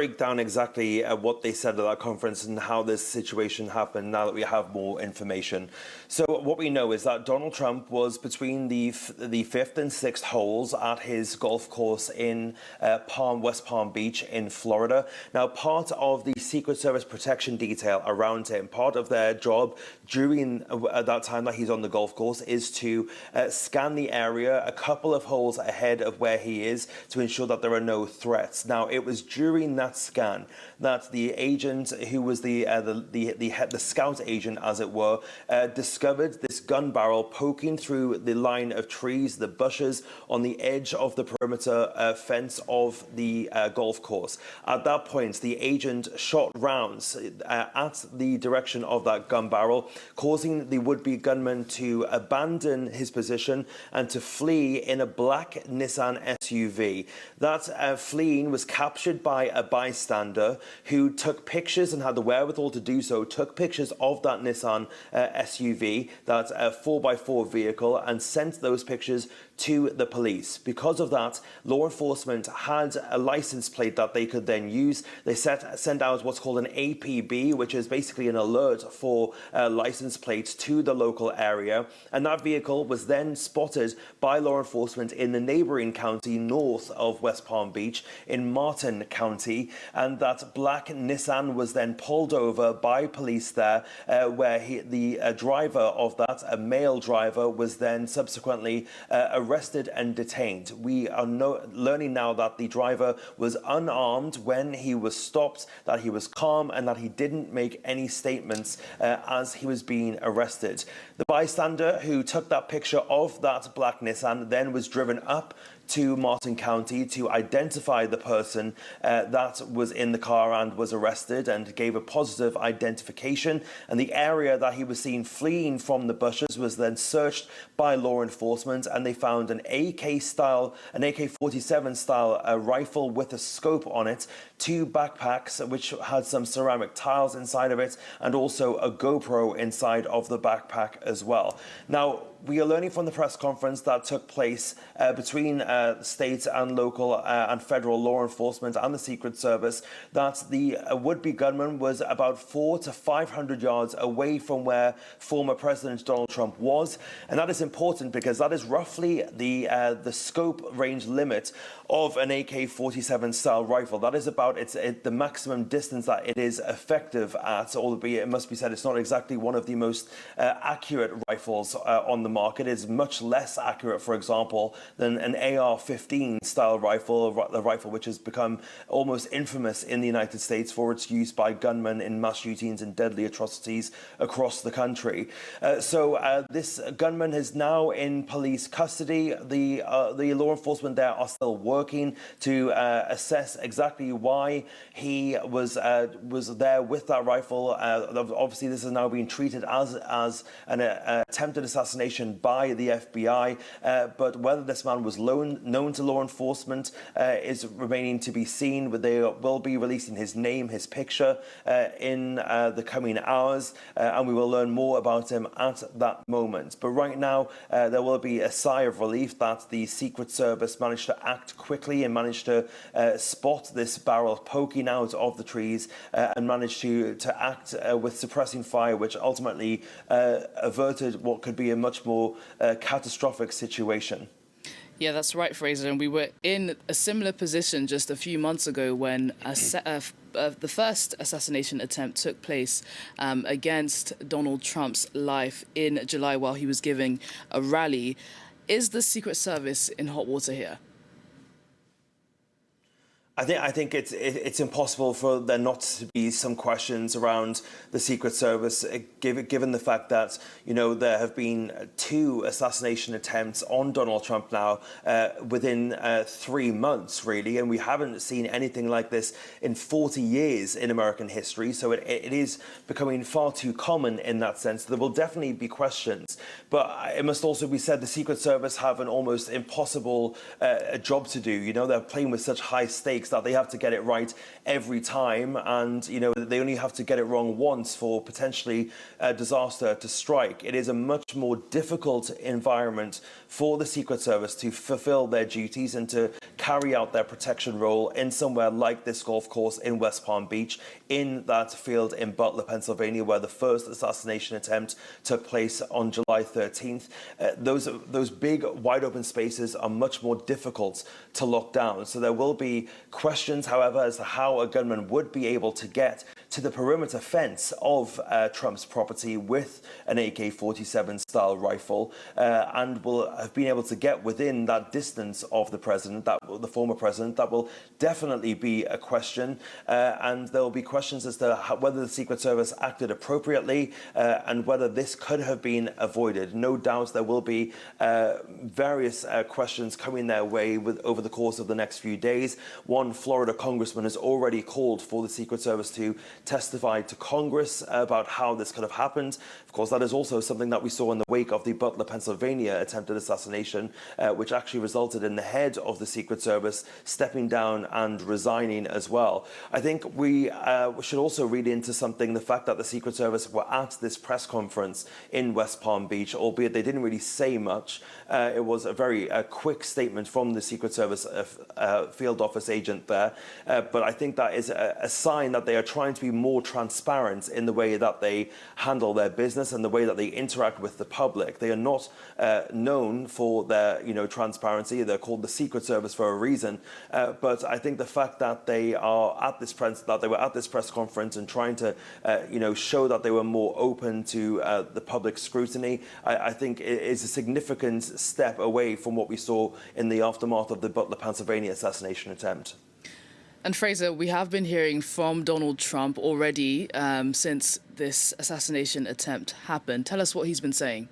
break down exactly what they said at that conference and how this situation happened now that we have more information. So what we know is that Donald Trump was between the fifth and sixth holes at his golf course in West Palm Beach in Florida. Now, part of the Secret Service protection detail around him, part of their job during that time that he's on the golf course is to scan the area a couple of holes ahead of where he is to ensure that there are no threats. Now, it was during that scan that the agent, who was the scout agent, as it were, discovered this gun barrel poking through the line of trees, the bushes on the edge of the perimeter fence of the golf course. At that point, the agent shot rounds at the direction of that gun barrel, causing the would-be gunman to abandon his position and to flee in a black Nissan SUV. That fleeing was captured by a bystander who took pictures and had the wherewithal to do so, took pictures of that Nissan SUV, that 4x4 vehicle, and sent those pictures to the police. Because of that, law enforcement had a license plate that they could then use. They sent out what's called an APB, which is basically an alert for license plates to the local area. And that vehicle was then spotted by law enforcement in the neighboring county north of West Palm Beach in Martin County. And that black Nissan was then pulled over by police there, where the driver of that, a male driver, was then subsequently arrested and detained. We are learning now that the driver was unarmed when he was stopped, that he was calm, and that he didn't make any statements as he was being arrested. The bystander who took that picture of that black Nissan then was driven up to Martin County to identify the person that was in the car and was arrested, and gave a positive identification. And the area that he was seen fleeing from the bushes was then searched by law enforcement, and they found an AK-47 style rifle with a scope on it, 2 backpacks which had some ceramic tiles inside of it, and also a GoPro inside of the backpack as well. Now, we are learning from the press conference that took place between state and local and federal law enforcement and the Secret Service that the would-be gunman was about 400 to 500 yards away from where former President Donald Trump was. And that is important because that is roughly the scope range limit of an AK-47 style rifle. That is about the maximum distance that it is effective at, albeit it must be said it's not exactly one of the most accurate rifles on the market. Is much less accurate, for example, than an AR-15 style rifle, a rifle which has become almost infamous in the United States for its use by gunmen in mass shootings and deadly atrocities across the country. So this gunman is now in police custody. The law enforcement there are still working to assess exactly why he was there with that rifle. Obviously, this is now being treated as an attempted assassination by the FBI, but whether this man was known to law enforcement is remaining to be seen. They will be releasing his name, his picture in the coming hours, and we will learn more about him at that moment. But right now, there will be a sigh of relief that the Secret Service managed to act quickly and managed to spot this barrel poking out of the trees and managed to act with suppressing fire, which ultimately averted what could be a much more catastrophic situation. Yeah, that's right, Fraser. And we were in a similar position just a few months ago when the first assassination attempt took place against Donald Trump's life in July while he was giving a rally. Is the Secret Service in hot water here? I think it's impossible for there not to be some questions around the Secret Service, given the fact that, you know, there have been 2 assassination attempts on Donald Trump now within 3 months, really, and we haven't seen anything like this in 40 years in American history. So it is becoming far too common in that sense. There will definitely be questions, but it must also be said the Secret Service have an almost impossible job to do. You know, they're playing with such high stakes. mistakes, that they have to get it right every time, and they only have to get it wrong once for potentially a disaster to strike. It is a much more difficult environment for the Secret Service to fulfill their duties and to carry out their protection role in somewhere like this golf course in West Palm Beach, in that field in Butler, Pennsylvania, where the first assassination attempt took place on July 13th. Those big, wide open spaces are much more difficult to lock down. So there will be questions, however, as to how a gunman would be able to get to the perimeter fence of Trump's property with an AK-47 style rifle, and will have been able to get within that distance of the president, the former president. That will definitely be a question, and there will be questions as to whether the Secret Service acted appropriately, and whether this could have been avoided. No doubt there will be various questions coming their way over the course of the next few days. One Florida congressman has already called for the Secret Service to testify to Congress about how this could have happened. Of course, that is also something that we saw in the wake of the Butler, Pennsylvania attempted assassination, which actually resulted in the head of the Secret Service stepping down and resigning as well. I think we should also read into something the fact that the Secret Service were at this press conference in West Palm Beach, albeit they didn't really say much. It was a very quick statement from the Secret Service field office agent there. But I think that is a sign that they are trying to be more transparent in the way that they handle their business and the way that they interact with the public. They are not known for their transparency. They're called the Secret Service for a reason. But I think the fact that they were at this press conference and trying to show that they were more open to the public scrutiny, I think it is a significant step away from what we saw in the aftermath of the Butler, Pennsylvania assassination attempt. And Fraser, we have been hearing from Donald Trump already since this assassination attempt happened. Tell us what he's been saying.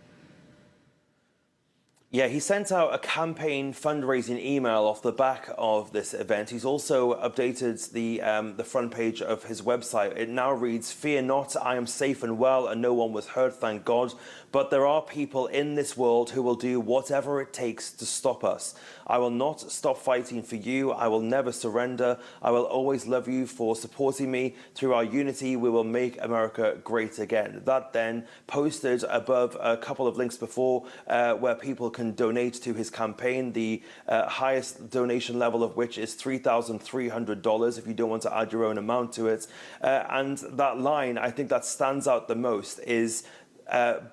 Yeah, he sent out a campaign fundraising email off the back of this event. He's also updated the front page of his website. It now reads, "Fear not, I am safe and well, and no one was hurt, thank God. But there are people in this world who will do whatever it takes to stop us. I will not stop fighting for you. I will never surrender. I will always love you for supporting me. Through our unity, we will make America great again." That then posted above a couple of links before where people can donate to his campaign, the highest donation level of which is $3,300 if you don't want to add your own amount to it. And that line, I think that stands out the most, is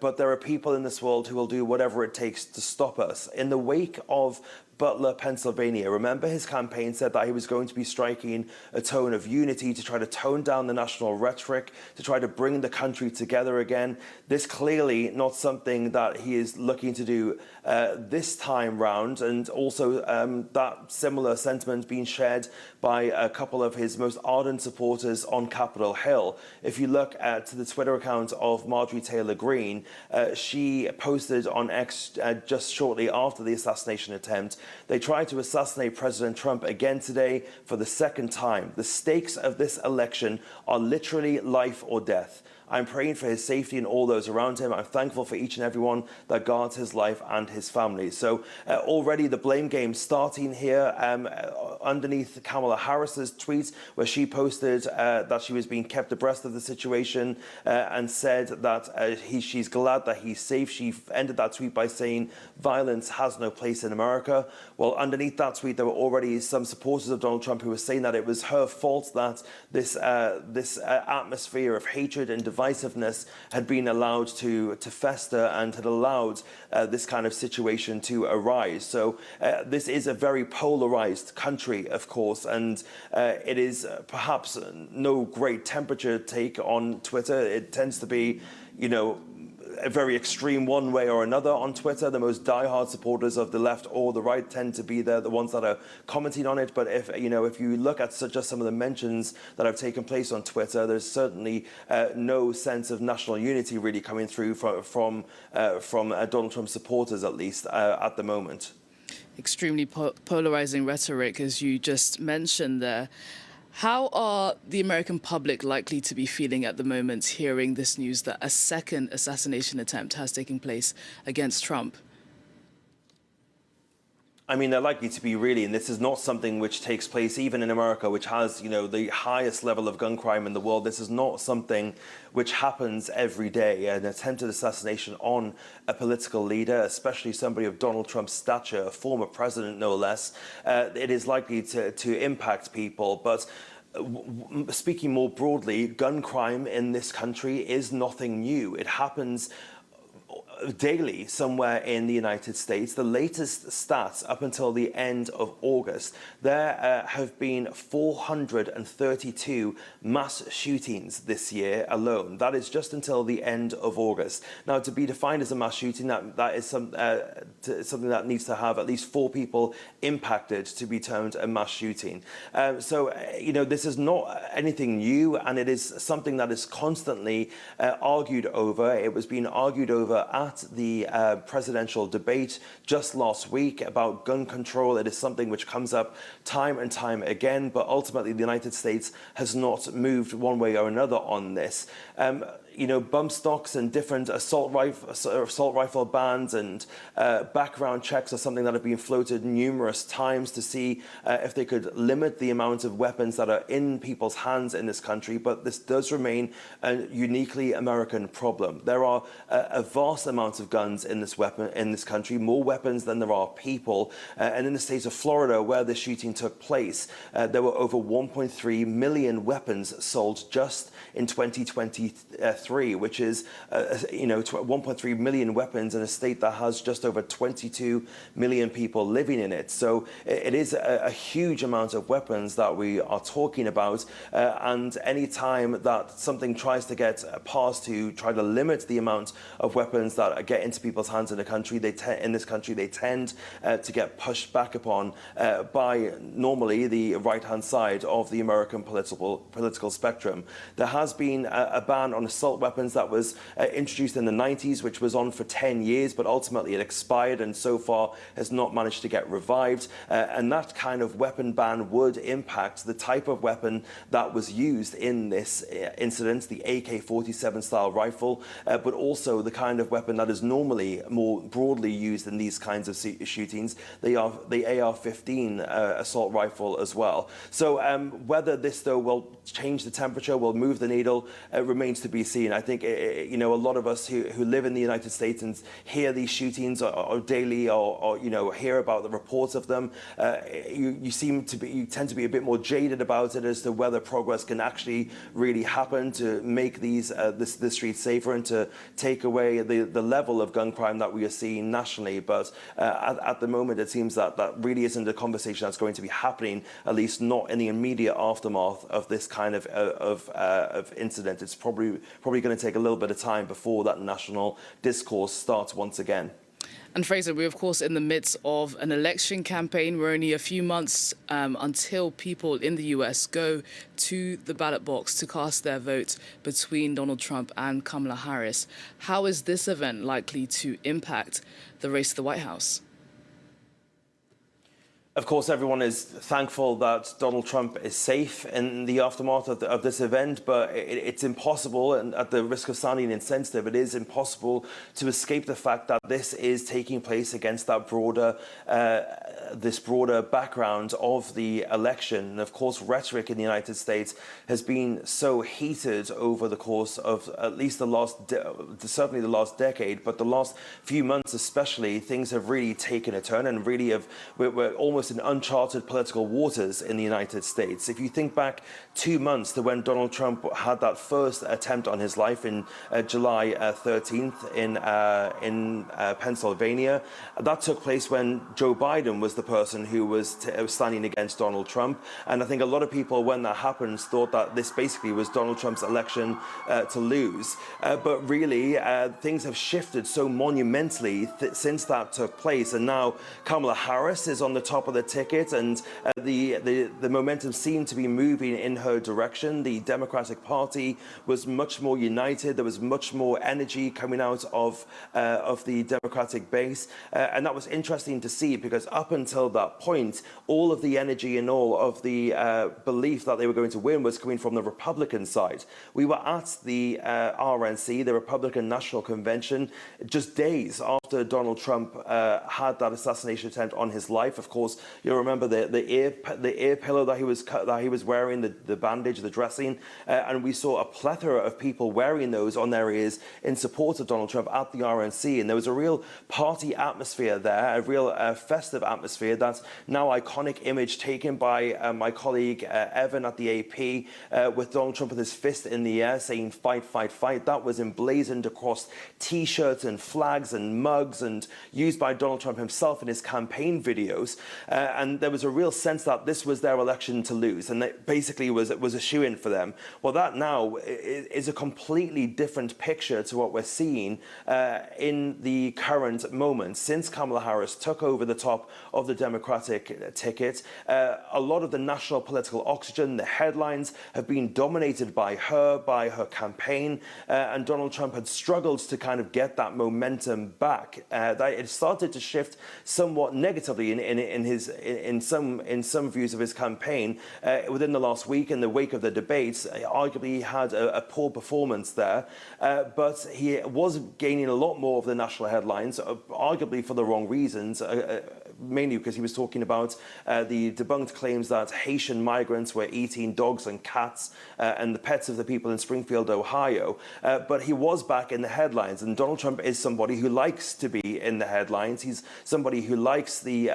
but there are people in this world who will do whatever it takes to stop us. In the wake of Butler, Pennsylvania, remember his campaign said that he was going to be striking a tone of unity to try to tone down the national rhetoric, to try to bring the country together again. This clearly not something that he is looking to do this time round, and also that similar sentiment being shared by a couple of his most ardent supporters on Capitol Hill. If you look at the Twitter account of Marjorie Taylor Greene, she posted on X just shortly after the assassination attempt, "They tried to assassinate President Trump again today for the second time. The stakes of this election are literally life or death. I'm praying for his safety and all those around him. I'm thankful for each and everyone that guards his life and his family." So already the blame game starting here underneath Kamala Harris's tweet, where she posted that she was being kept abreast of the situation and said that she's glad that he's safe. She ended that tweet by saying, "Violence has no place in America." Well, underneath that tweet, there were already some supporters of Donald Trump who were saying that it was her fault that this atmosphere of hatred and divisiveness had been allowed to fester and had allowed this kind of situation to arise. So this is a very polarized country, of course, and it is perhaps no great temperature take on Twitter. It tends to be, a very extreme one way or another on Twitter. The most diehard supporters of the left or the right tend to be the ones that are commenting on it. But if you look at just some of the mentions that have taken place on Twitter, there's certainly no sense of national unity really coming through from Donald Trump supporters, at least at the moment. Extremely polarizing rhetoric, as you just mentioned there. How are the American public likely to be feeling at the moment hearing this news that a second assassination attempt has taken place against Trump? I mean, they're likely to be really, and this is not something which takes place even in America, which has, the highest level of gun crime in the world. This is not something which happens every day. An attempted assassination on a political leader, especially somebody of Donald Trump's stature, a former president no less, it is likely to impact people. But speaking more broadly, gun crime in this country is nothing new. It happens daily somewhere in the United States. The latest stats up until the end of August, there have been 432 mass shootings this year alone. That is just until the end of August. Now, to be defined as a mass shooting, that is something that needs to have at least 4 people impacted to be termed a mass shooting. This is not anything new, and it is something that is constantly argued over. It was being argued over at the presidential debate just last week about gun control. It is something which comes up time and time again, but ultimately the United States has not moved one way or another on this. Bump stocks and different assault rifle bans and background checks are something that have been floated numerous times to see if they could limit the amount of weapons that are in people's hands in this country. But this does remain a uniquely American problem. There are a vast amount of guns in this country, more weapons than there are people. And in the state of Florida, where the shooting took place, there were over 1.3 million weapons sold just in 2023, which is 1.3 million weapons in a state that has just over 22 million people living in it. So it is a huge amount of weapons that we are talking about. And any time that something tries to get passed to try to limit the amount of weapons that get into people's hands in the country, they tend to get pushed back upon by normally the right-hand side of the American political spectrum. There has been a ban on assault weapons that was introduced in the 90s, which was on for 10 years, but ultimately it expired and so far has not managed to get revived. And that kind of weapon ban would impact the type of weapon that was used in this incident, the AK-47 style rifle, but also the kind of weapon that is normally more broadly used in these kinds of shootings, the AR-15 assault rifle as well. So whether this, though, will change the temperature, will move the needle, remains to be seen. I think, a lot of us who live in the United States and hear these shootings or daily or hear about the reports of them, you tend to be a bit more jaded about it as to whether progress can actually really happen to make the streets safer and to take away the level of gun crime that we are seeing nationally. But at the moment, it seems that really isn't a conversation that's going to be happening, at least not in the immediate aftermath of this kind of incident. It's probably going to take a little bit of time before that national discourse starts once again. And Fraser, we're of course in the midst of an election campaign. We're only a few months until people in the US go to the ballot box to cast their vote between Donald Trump and Kamala Harris. How is this event likely to impact the race to the White House? Of course, everyone is thankful that Donald Trump is safe in the aftermath of this event, but it's impossible, and at the risk of sounding insensitive, it is impossible to escape the fact that this is taking place against that broader background of the election. And of course, rhetoric in the United States has been so heated over the course of at least certainly the last decade, but the last few months especially, things have really taken a turn and really we're almost in uncharted political waters in the United States. If you think back 2 months to when Donald Trump had that first attempt on his life in July 13th in Pennsylvania, that took place when Joe Biden was the person who was standing against Donald Trump. And I think a lot of people, when that happened, thought that this basically was Donald Trump's election to lose. But really, things have shifted so monumentally since that took place. And now Kamala Harris is on the top of the ticket, and the momentum seemed to be moving in her direction. The Democratic Party was much more united. There was much more energy coming out of the Democratic base, and that was interesting to see, because up until that point, all of the energy and all of the belief that they were going to win was coming from the Republican side. We were at the RNC, the Republican National Convention, just days after Donald Trump had that assassination attempt on his life. Of course, you'll remember the ear pillow that he was wearing, the bandage, the dressing, and we saw a plethora of people wearing those on their ears in support of Donald Trump at the RNC, and there was a real party atmosphere there, a real festive atmosphere. That's now iconic image taken by my colleague Evan at the AP with Donald Trump with his fist in the air saying "fight, fight, fight." That was emblazoned across T-shirts and flags and mugs, and used by Donald Trump himself in his campaign videos. And there was a real sense that this was their election to lose, and it basically was a shoo-in for them. Well, that now is a completely different picture to what we're seeing in the current moment. Since Kamala Harris took over the top of the Democratic ticket, a lot of the national political oxygen, the headlines, have been dominated by her campaign, and Donald Trump had struggled to kind of get that momentum back. It started to shift somewhat negatively in some views of his campaign within the last week. In the wake of the debates, arguably he had a poor performance there, but he was gaining a lot more of the national headlines, arguably for the wrong reasons, mainly because he was talking about the debunked claims that Haitian migrants were eating dogs and cats and the pets of the people in Springfield, Ohio. But he was back in the headlines, and Donald Trump is somebody who likes to be in the headlines. He's somebody who likes the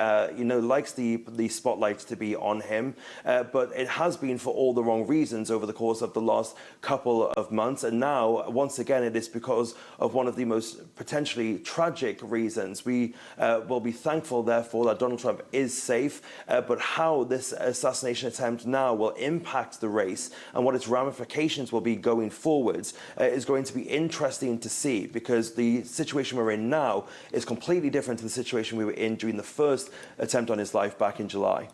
spotlight to be on him, but it has been for all the wrong reasons over the course of the last couple of months. And now, once again, it is because of one of the most potentially tragic reasons. We will be thankful, therefore, that Donald Trump is safe, but how this assassination attempt now will impact the race and what its ramifications will be going forwards is going to be interesting to see, because the situation we're in now is completely different to the situation we were in during the first attempt on his life back in July.